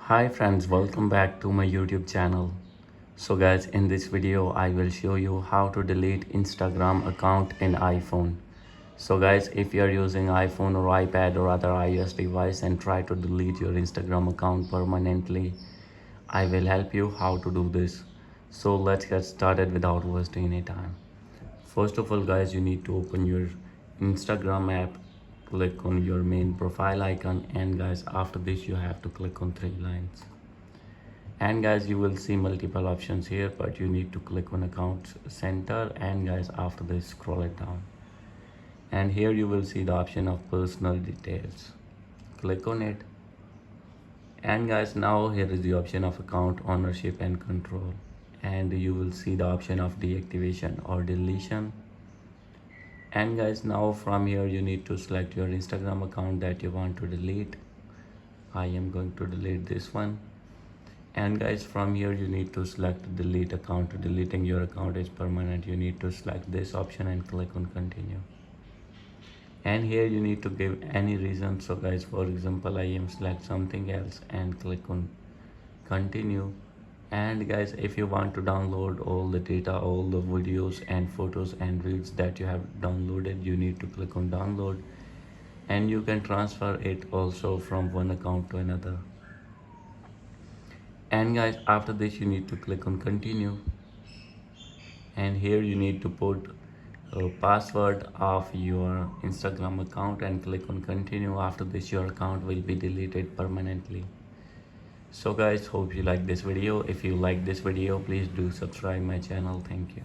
Hi friends, welcome back to my YouTube channel. So guys, in this video I will show you how to delete Instagram account in iPhone. So guys, if you are using iPhone or iPad or other iOS device and try to delete your Instagram account permanently, I will help you how to do this. So let's get started without wasting any time. First of all guys, you need to open your Instagram app, click on your main profile icon, and guys after this you have to click on three lines. And guys you will see multiple options here, but you need to click on account center, and guys after this scroll it down, and here you will see the option of personal details. Click on it, and guys now here is the option of account ownership and control, and you will see the option of deactivation or deletion. And guys now from here you need to select your Instagram account that you want to delete. I am going to delete this one. And guys from here you need to select delete account. Deleting your account is permanent. You need to select this option and click on continue, and here you need to give any reason. So guys, for example, I am select something else and click on continue. And guys, if you want to download all the data, all the videos and photos and reels that you have downloaded, you need to click on download, and you can transfer it also from one account to another. And guys after this you need to click on continue, and here you need to put a password of your Instagram account and click on continue. After this your account will be deleted permanently. So guys, hope you like this video. If you like this video, please do subscribe my channel. Thank you.